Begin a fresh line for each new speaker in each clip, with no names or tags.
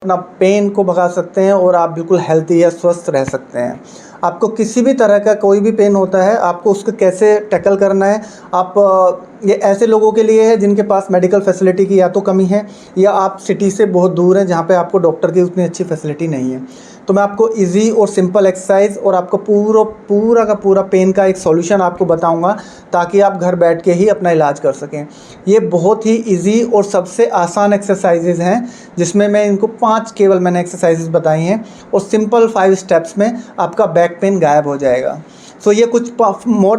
अपना पेन को भगा सकते हैं और आप बिल्कुल हेल्थी या स्वस्थ रह सकते हैं। आपको किसी भी तरह का कोई भी पेन होता है, आपको उसको कैसे टैकल करना है। ये ऐसे लोगों के लिए है जिनके पास मेडिकल फैसिलिटी की या तो कमी है, या आप सिटी से बहुत दूर हैं जहाँ पे आपको डॉक्टर की उतनी अच्छी फैसिलिटी नहीं है। तो मैं आपको इजी और सिंपल एक्सरसाइज और आपको पूरा का पूरा पेन का एक सॉल्यूशन आपको बताऊंगा, ताकि आप घर बैठ के ही अपना इलाज कर सकें। ये बहुत ही इजी और सबसे आसान एक्सरसाइजेज हैं, जिसमें मैं इनको 5 केवल मैंने एक्सरसाइजेज बताई हैं, और सिंपल 5 स्टेप्स में आपका बैक पेन गायब हो जाएगा। सो ये कुछ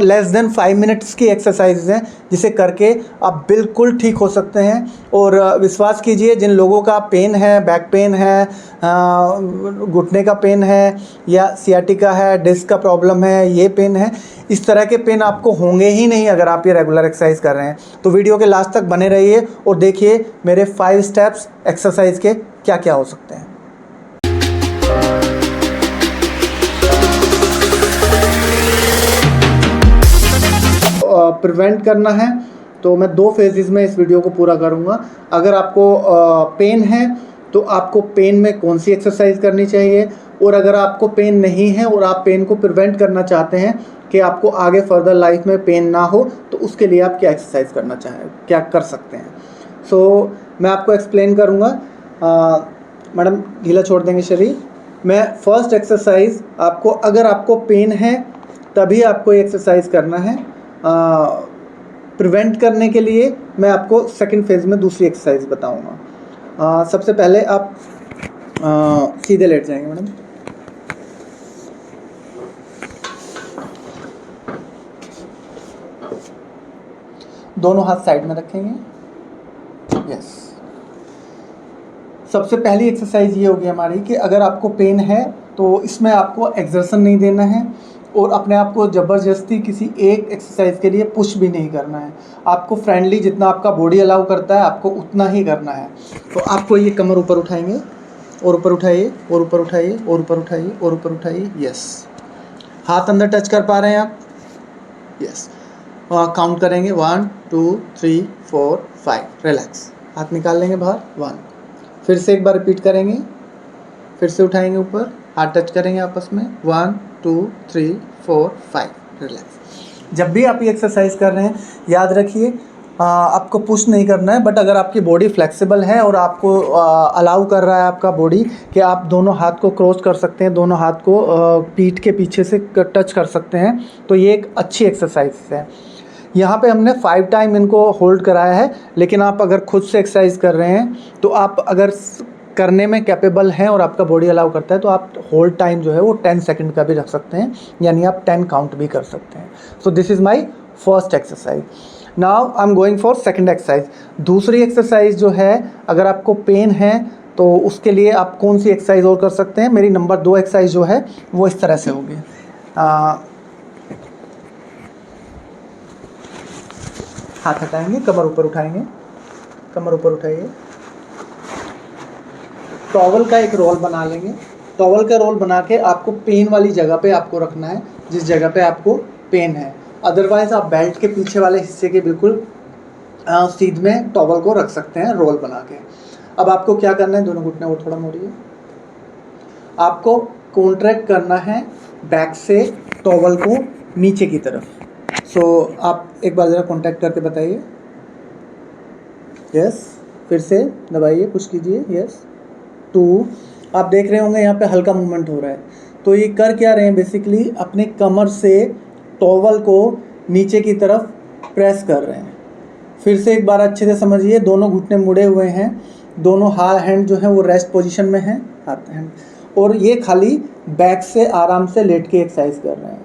लेस देन 5 मिनट्स की एक्सरसाइज हैं, जिसे करके आप बिल्कुल ठीक हो सकते हैं। और विश्वास कीजिए, जिन लोगों का पेन है, बैक पेन है, घुटने का पेन है, या सियाटिका है, डिस्क का प्रॉब्लम है, ये पेन है, इस तरह के पेन आपको होंगे ही नहीं अगर आप ये रेगुलर एक्सरसाइज कर रहे हैं। तो वीडियो के लास्ट तक बने रहिए और देखिए मेरे 5 स्टेप्स एक्सरसाइज के क्या क्या हो सकते हैं। प्रिवेंट करना है तो मैं 2 फेजेस में इस वीडियो को पूरा करूंगा। अगर आपको पेन है तो आपको पेन में कौन सी एक्सरसाइज करनी चाहिए, और अगर आपको पेन नहीं है और आप पेन को प्रिवेंट करना चाहते हैं कि आपको आगे फर्दर लाइफ में पेन ना हो, तो उसके लिए आप क्या एक्सरसाइज करना चाहें, क्या कर सकते हैं। मैं आपको एक्सप्लेन करूँगा। मैडम ढीला छोड़ देंगे शरीर। मैं फर्स्ट एक्सरसाइज आपको, अगर आपको पेन है तभी आपको ये एक्सरसाइज करना है। प्रिवेंट करने के लिए मैं आपको सेकंड फेज में दूसरी एक्सरसाइज बताऊंगा। सबसे पहले आप सीधे लेट जाएंगे मैडम। दोनों हाथ साइड में रखेंगे। यस। सबसे पहली एक्सरसाइज ये होगी हमारी कि अगर आपको पेन है तो इसमें आपको एक्सर्शन नहीं देना है, और अपने आप को ज़बरदस्ती किसी एक एक्सरसाइज के लिए पुश भी नहीं करना है। आपको फ्रेंडली जितना आपका बॉडी अलाउ करता है आपको उतना ही करना है। तो आपको ये कमर ऊपर उठाएंगे, और ऊपर उठाइए, और ऊपर उठाइए, और ऊपर उठाइए, और ऊपर उठाइए। यस। हाथ अंदर टच कर पा रहे हैं आप? यस। काउंट करेंगे 1 2 3 4 5। रिलैक्स। हाथ निकाल लेंगे बाहर। 1। फिर से एक बार रिपीट करेंगे, फिर से उठाएंगे ऊपर, हाथ टच करेंगे आपस में। 1 2 3 4 5। रिलैक्स। जब भी आप ये एक्सरसाइज कर रहे हैं याद रखिए, आपको पुश नहीं करना है, बट अगर आपकी बॉडी फ्लेक्सिबल है और आपको अलाउ कर रहा है आपका बॉडी कि आप दोनों हाथ को क्रॉस कर सकते हैं, दोनों हाथ को पीठ के पीछे से टच कर सकते हैं, तो ये एक अच्छी एक्सरसाइज है। यहाँ पे हमने 5 टाइम इनको होल्ड कराया है, लेकिन आप अगर खुद से एक्सरसाइज कर रहे हैं तो आप अगर करने में कैपेबल हैं और आपका बॉडी अलाउ करता है तो आप होल्ड टाइम जो है वो 10 सेकंड का भी रख सकते हैं, यानी आप 10 काउंट भी कर सकते हैं। सो this is my first exercise. Now I am going for second exercise. दूसरी एक्सरसाइज जो है, अगर आपको पेन है तो उसके लिए आप कौन सी एक्सरसाइज और कर सकते हैं। मेरी नंबर 2 एक्सरसाइज जो है वो इस तरह से होगी। हाथ हटाएंगे, कमर ऊपर उठाएंगे, कमर ऊपर उठाइए। टॉवल का एक रोल बना लेंगे। टॉवल का रोल बना के आपको पेन वाली जगह पे आपको रखना है, जिस जगह पे आपको पेन है। अदरवाइज आप बेल्ट के पीछे वाले हिस्से के बिल्कुल सीध में टॉवल को रख सकते हैं रोल बना के। अब आपको क्या करना है, दोनों घुटने और थोड़ा मोड़िए। आपको कॉन्ट्रैक्ट करना है बैक से टॉवल को नीचे की तरफ। आप एक बार ज़रा कॉन्टैक्ट करके बताइए। यस। फिर से दबाइए, पुश कीजिए। यस। 2। आप देख रहे होंगे यहाँ पे हल्का मूवमेंट हो रहा है। तो ये कर क्या रहे हैं, बेसिकली अपने कमर से टॉवल को नीचे की तरफ प्रेस कर रहे हैं। फिर से एक बार अच्छे से समझिए, दोनों घुटने मुड़े हुए हैं, दोनों हैंड जो है वो रेस्ट पोजीशन में है, हाथ हैंड, और ये खाली बैक से आराम से लेट के एक्सरसाइज कर रहे हैं।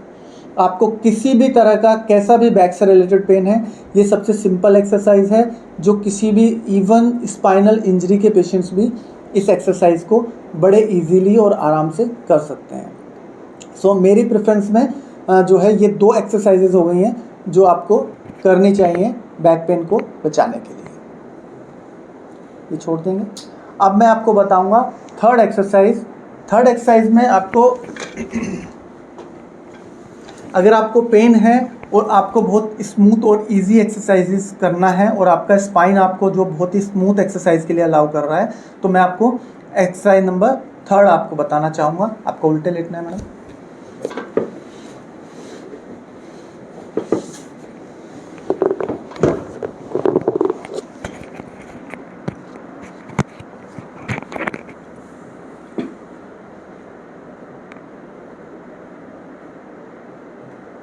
आपको किसी भी तरह का कैसा भी बैक से रिलेटेड पेन है, ये सबसे सिंपल एक्सरसाइज है, जो किसी भी इवन स्पाइनल इंजरी के पेशेंट्स भी इस एक्सरसाइज को बड़े इजीली और आराम से कर सकते हैं। मेरी प्रेफरेंस में जो है ये 2 एक्सरसाइजेज हो गई हैं जो आपको करनी चाहिए बैक पेन को बचाने के लिए। ये छोड़ देंगे। अब मैं आपको बताऊंगा थर्ड एक्सरसाइज। थर्ड एक्सरसाइज में आपको अगर आपको पेन है और आपको बहुत स्मूथ और इजी एक्सरसाइजेस करना है, और आपका स्पाइन आपको जो बहुत ही स्मूथ एक्सरसाइज के लिए अलाउ कर रहा है, तो मैं आपको एक्सरसाइज नंबर 3 आपको बताना चाहूँगा। आपको उल्टे लेटना है मैडम।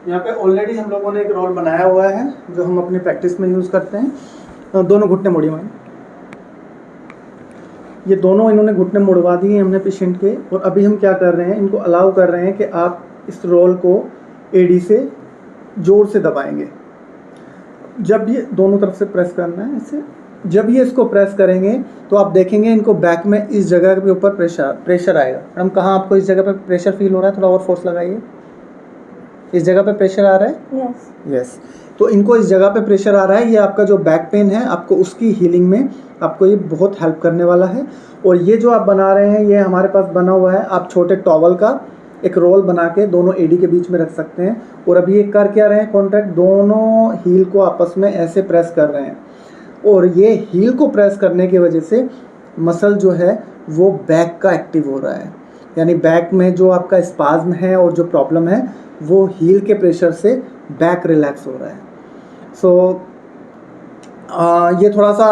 यहाँ पे ऑलरेडी हम लोगों ने एक रोल बनाया हुआ है जो हम अपनी प्रैक्टिस में यूज़ करते हैं। दोनों घुटने मोड़िए मैम। ये दोनों इन्होंने घुटने मुड़वा दिए हमने पेशेंट के, और अभी हम क्या कर रहे हैं, इनको अलाउ कर रहे हैं कि आप इस रोल को एडी से जोर से दबाएंगे। जब ये दोनों तरफ से प्रेस करना है इसे, जब ये इसको प्रेस करेंगे तो आप देखेंगे इनको बैक में इस जगह के ऊपर प्रेशर आएगा। मैडम कहाँ आपको इस जगह पे प्रेशर फील हो रहा है? थोड़ा और फोर्स लगाइए। इस जगह पे प्रेशर आ रहा है? यस। तो इनको इस जगह पे प्रेशर आ रहा है। ये आपका जो बैक पेन है, आपको उसकी हीलिंग में आपको ये बहुत हेल्प करने वाला है। और ये जो आप बना रहे हैं, ये हमारे पास बना हुआ है। आप छोटे टॉवल का एक रोल बना के दोनों एडी के बीच में रख सकते हैं। और अभी ये कर क्या रहे हैं, कॉन्ट्रैक्ट दोनों हील को आपस में ऐसे प्रेस कर रहे हैं। और ये हील को प्रेस करने की वजह से मसल जो है वो बैक का एक्टिव हो रहा है, यानी बैक में जो आपका स्पाज्म है और जो प्रॉब्लम है वो हील के प्रेशर से बैक रिलैक्स हो रहा है। सो ये थोड़ा सा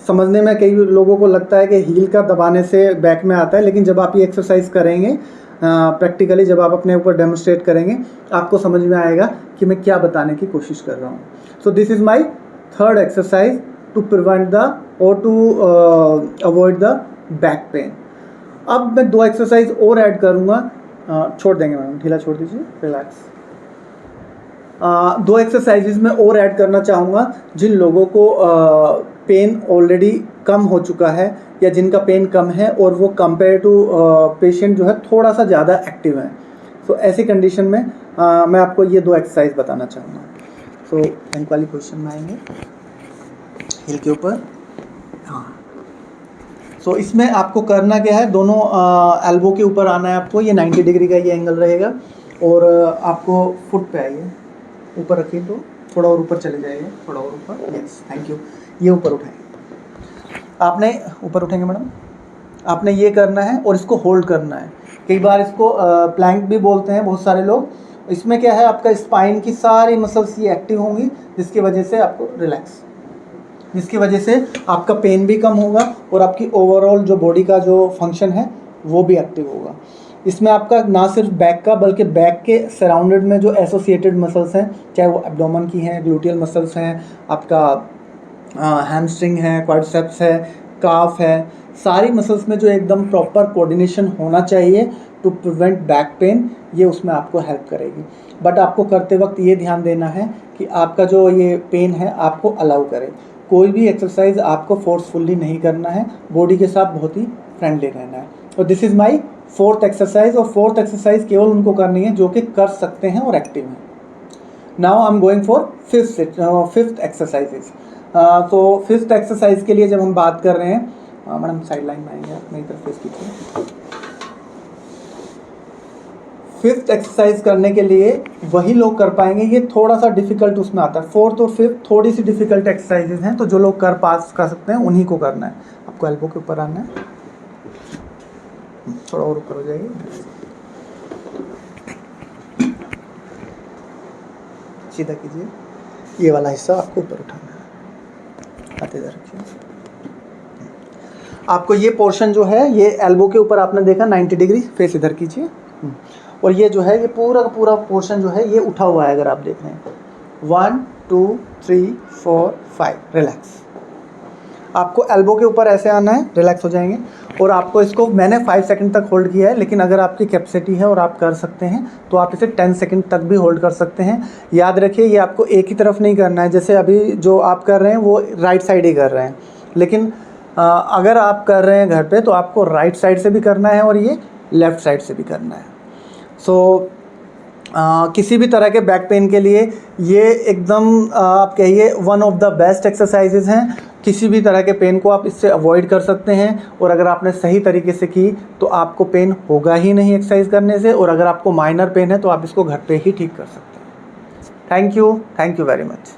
समझने में कई लोगों को लगता है कि हील का दबाने से बैक में आता है, लेकिन जब आप ये एक्सरसाइज करेंगे प्रैक्टिकली, जब आप अपने ऊपर डेमोन्स्ट्रेट करेंगे, आपको समझ में आएगा कि मैं क्या बताने की कोशिश कर रहा हूँ। So this is my 3rd exercise to prevent the और to avoid the back pain. अब मैं 2 एक्सरसाइज और ऐड करूँगा। छोड़ देंगे मैडम, ढीला छोड़ दीजिए, रिलैक्स। 2 एक्सरसाइजेज में और ऐड करना चाहूँगा जिन लोगों को पेन ऑलरेडी कम हो चुका है या जिनका पेन कम है और वो कंपेयर टू पेशेंट जो है थोड़ा सा ज़्यादा एक्टिव है। सो ऐसी कंडीशन में मैं आपको ये 2 एक्सरसाइज बताना चाहूँगा। सो बैंक वाली पोजिशन में आएंगे, हिल के ऊपर। हाँ, सो इसमें आपको करना क्या है, दोनों एल्बो के ऊपर आना है आपको। ये 90 डिग्री का ये एंगल रहेगा। और आपको फुट पे आइए, ऊपर रखिए तो थोड़ा और ऊपर चले जाइए, थोड़ा और ऊपर। Yes, thank you. ये ऊपर उठाएंगे, आपने ऊपर उठेंगे मैडम। आपने ये करना है और इसको होल्ड करना है। कई बार इसको प्लैंक भी बोलते हैं बहुत सारे लोग। इसमें क्या है, आपका स्पाइन की सारी मसल्स ये एक्टिव होंगी, जिसकी वजह से आपको रिलैक्स, जिसकी वजह से आपका पेन भी कम होगा और आपकी ओवरऑल जो बॉडी का जो फंक्शन है वो भी एक्टिव होगा। इसमें आपका ना सिर्फ बैक का बल्कि बैक के सराउंडेड में जो एसोसिएटेड मसल्स हैं, चाहे वो एब्डोमेन की हैं, ग्लूटियल मसल्स हैं, आपका हैमस्ट्रिंग है, क्वाड्रिसेप्स है, काफ है, सारी मसल्स में जो एकदम प्रॉपर कोऑर्डिनेशन होना चाहिए टू प्रिवेंट बैक पेन, ये उसमें आपको हेल्प करेगी। बट आपको करते वक्त ये ध्यान देना है कि आपका जो ये पेन है आपको अलाउ करे। कोई भी एक्सरसाइज आपको फोर्सफुली नहीं करना है, बॉडी के साथ बहुत ही फ्रेंडली रहना है। और this is my 4th exercise. और 4th एक्सरसाइज केवल उनको करनी है जो कि कर सकते हैं और एक्टिव हैं। Now I am going for 5th exercises. तो 5th एक्सरसाइज के लिए जब हम बात कर रहे हैं, मैडम साइड लाइन में आएंगे आप, मेरी तरफ फेस कीजिए। 5th एक्सरसाइज करने के लिए वही लोग कर पाएंगे, ये थोड़ा सा डिफिकल्ट उसमें आता है। 4th और 5th थोड़ी सी डिफिकल्ट एक्सरसाइजेज हैं, तो जो लोग कर सकते हैं उन्हीं को करना है। आपको एल्बो के ऊपर आना है, थोड़ा और ऊपर हो जाइए, सीधा कीजिए। ये वाला हिस्सा आपको ऊपर उठाना है, हाथ इधर रखिए। आपको ये पोर्शन जो है, ये एल्बो के ऊपर आपने देखा 90 डिग्री, फेस इधर कीजिए। और ये जो है, ये पूरा का पूरा पोर्शन जो है ये उठा हुआ है, अगर आप देख रहे हैं। 1 2 3 4 5, रिलैक्स। आपको एल्बो के ऊपर ऐसे आना है, रिलैक्स हो जाएंगे। और आपको इसको मैंने 5 सेकंड तक होल्ड किया है, लेकिन अगर आपकी कैपेसिटी है और आप कर सकते हैं तो आप इसे 10 सेकंड तक भी होल्ड कर सकते हैं। याद रखिए, ये आपको एक ही तरफ नहीं करना है। जैसे अभी जो आप कर रहे हैं वो राइट साइड ही कर रहे हैं, लेकिन अगर आप कर रहे हैं घर पे तो आपको राइट साइड से भी करना है और ये लेफ़्ट साइड से भी करना है। सो किसी भी तरह के बैक पेन के लिए ये एकदम आप कहिए one of the best exercises हैं। किसी भी तरह के पेन को आप इससे अवॉइड कर सकते हैं, और अगर आपने सही तरीके से की तो आपको पेन होगा ही नहीं एक्सरसाइज करने से। और अगर आपको माइनर पेन है तो आप इसको घर पे ही ठीक कर सकते हैं। Thank you very much.